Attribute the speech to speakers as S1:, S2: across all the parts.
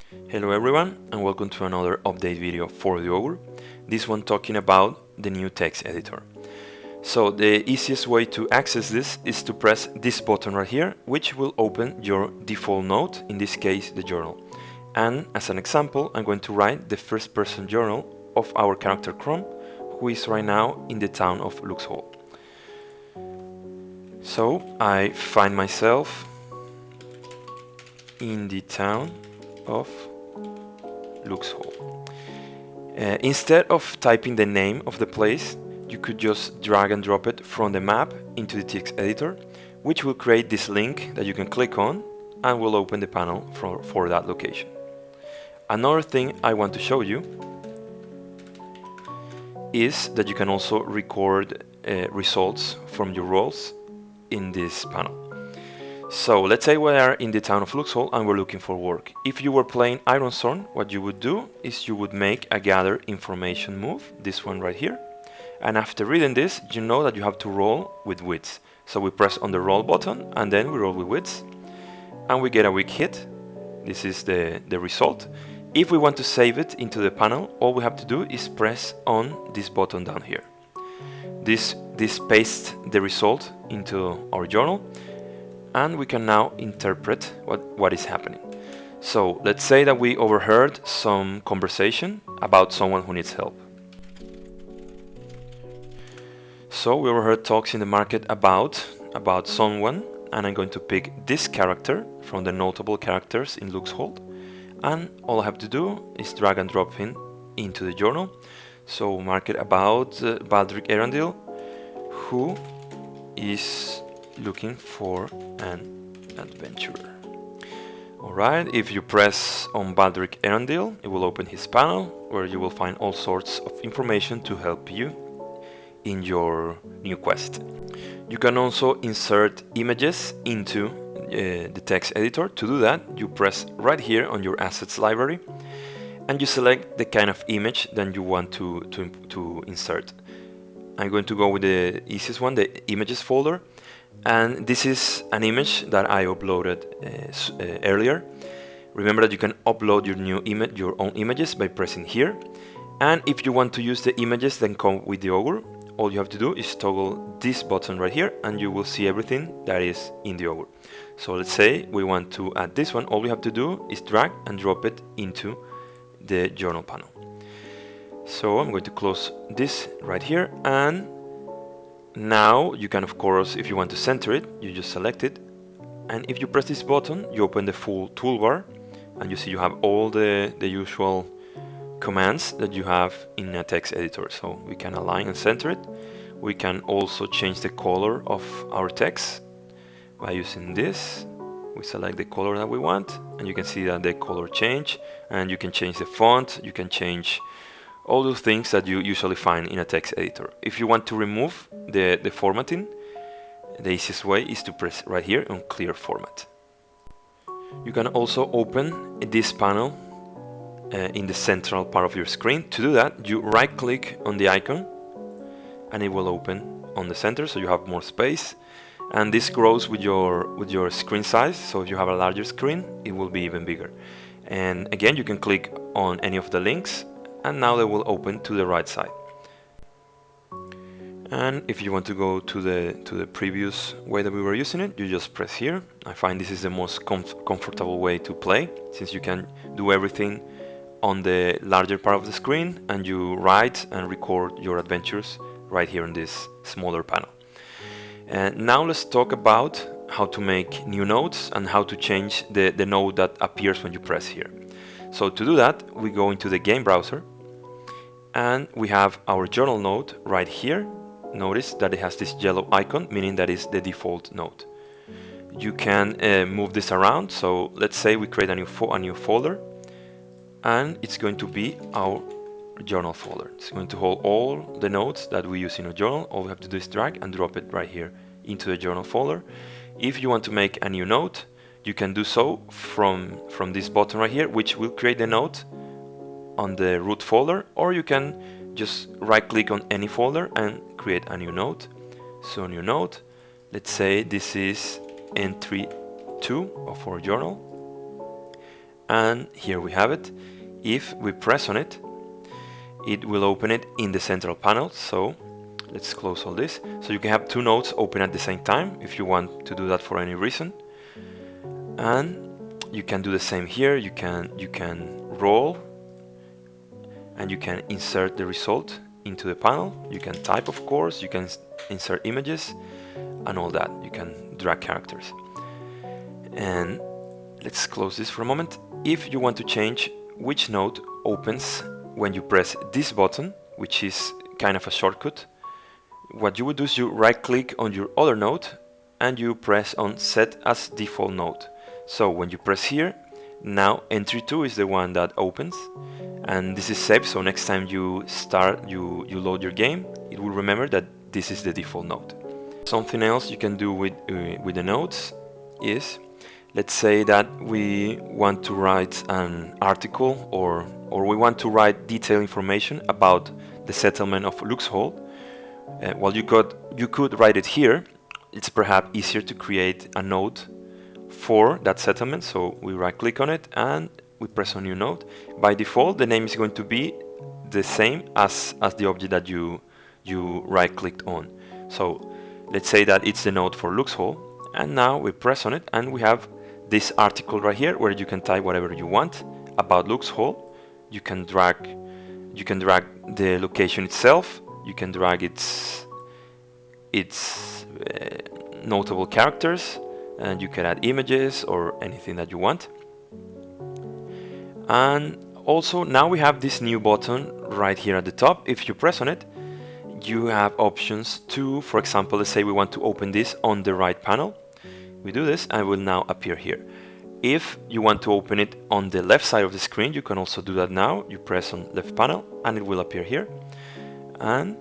S1: Hello everyone and welcome to another update video for the Augur. This one talking about the new text editor. So the easiest way to access this is to press this button right here, which will open your default note, in this case the journal. And as an example, I'm going to write the first person journal of our character Chrome, who is right now in the town of Luxhall. So I find myself in the town of Luxhall. Instead of typing the name of the place, you could just drag and drop it from the map into the text editor, which will create this link that you can click on and will open the panel for that location. Another thing I want to show you is that you can also record results from your rolls in this panel. So let's say we are in the town of Luxhall and we're looking for work. If you were playing Ironstone, what you would do is you would make a gather information move, this one right here. And after reading this, you know that you have to roll with wits. So we press on the roll button and then we roll with wits and we get a weak hit. This is the result. If we want to save it into the panel, all we have to do is press on this button down here. This pastes the result into our journal, and we can now interpret what is happening. So let's say that we overheard some conversation about someone who needs help. So we overheard talks in the market about someone, and I'm going to pick this character from the notable characters in Luxhall, and all I have to do is drag and drop him into the journal. So market about Baldric Erendil, who is looking for an adventurer. Alright, if you press on Baldric Erendil, it will open his panel where you will find all sorts of information to help you in your new quest. You can also insert images into the text editor. To do that, you press right here on your assets library and you select the kind of image that you want to insert. I'm going to go with the easiest one, the images folder. And this is an image that I uploaded earlier. Remember that you can upload your own images by pressing here. And if you want to use the images that come with the Augur, all you have to do is toggle this button right here and you will see everything that is in the Augur. So let's say we want to add this one. All we have to do is drag and drop it into the journal panel. So I'm going to close this right here, and now you can, of course, if you want to center it, you just select it, and if you press this button, you open the full toolbar and you see you have all the usual commands that you have in a text editor. So we can align and center it. We can also change the color of our text by using this. We select the color that we want and you can see that the color change, and you can change the font, you can change all those things that you usually find in a text editor. If you want to remove the formatting, the easiest way is to press right here on clear format. You can also open this panel in the central part of your screen. To do that, you right click on the icon and it will open on the center, so you have more space, and this grows with your screen size. So if you have a larger screen, it will be even bigger. And again, you can click on any of the links and now they will open to the right side. And if you want to go to the previous way that we were using it, you just press here. I find this is the most comfortable way to play, since you can do everything on the larger part of the screen and you write and record your adventures right here in this smaller panel. And now let's talk about how to make new notes and how to change the note that appears when you press here. So to do that, we go into the game browser and we have our journal note right here. Notice that it has this yellow icon, meaning that is the default note. You can move this around. So let's say we create a new folder, and it's going to be our journal folder. It's going to hold all the notes that we use in a journal. All we have to do is drag and drop it right here into the journal folder. If you want to make a new note, you can do so from this button right here, which will create the note on the root folder, or you can just right click on any folder and create a new note. So new note, let's say this is entry 2 of our journal, and here we have it. If we press on it, it will open it in the central panel. So let's close all this. So you can have two nodes open at the same time if you want to do that for any reason. And you can do the same here. You can roll and you can insert the result into the panel. You can type, of course, you can insert images and all that. You can drag characters. And let's close this for a moment. If you want to change which node opens when you press this button, which is kind of a shortcut, what you would do is you right click on your other node and you press on set as default node. So when you press here, now entry 2 is the one that opens, and this is saved, so next time you load your game, it will remember that this is the default node. Something else you can do with the nodes is, let's say that we want to write an article or we want to write detailed information about the settlement of Luxhold. Well, you could write it here. It's perhaps easier to create a node for that settlement, so we right click on it and we press on new node. By default, the name is going to be the same as the object that you right clicked on. So let's say that it's the node for Luxhold, and now we press on it and we have this article right here where you can type whatever you want about Luxhold. You can drag the location itself, you can drag its notable characters, and you can add images or anything that you want. And also now we have this new button right here at the top. If you press on it, you have options to, for example, let's say we want to open this on the right panel. We do this and it will now appear here. If you want to open it on the left side of the screen, you can also do that now. You press on left panel and it will appear here. And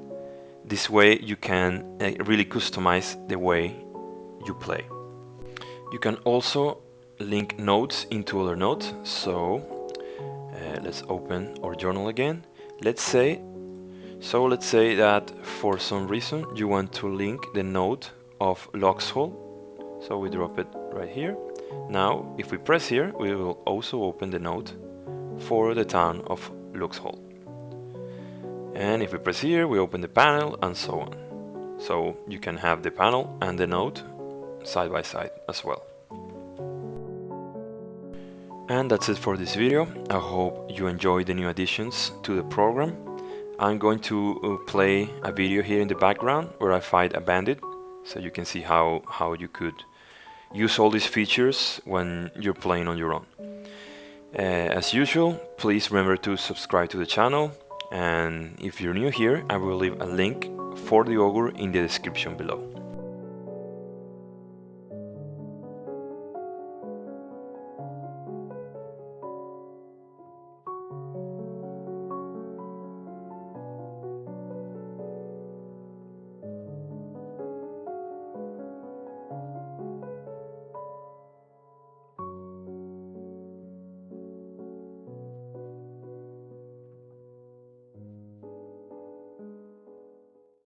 S1: this way you can really customize the way you play. You can also link nodes into other nodes. So let's open our journal again. Let's say that for some reason you want to link the node of Luxhold. So we drop it right here. Now, if we press here, we will also open the node for the town of Luxhold. And if we press here, we open the panel and so on. So you can have the panel and the node side by side as well. And that's it for this video. I hope you enjoyed the new additions to the program. I'm going to play a video here in the background where I fight a bandit, so you can see how you could use all these features when you're playing on your own. As usual, please remember to subscribe to the channel, and if you're new here, I will leave a link for the Augur in the description below.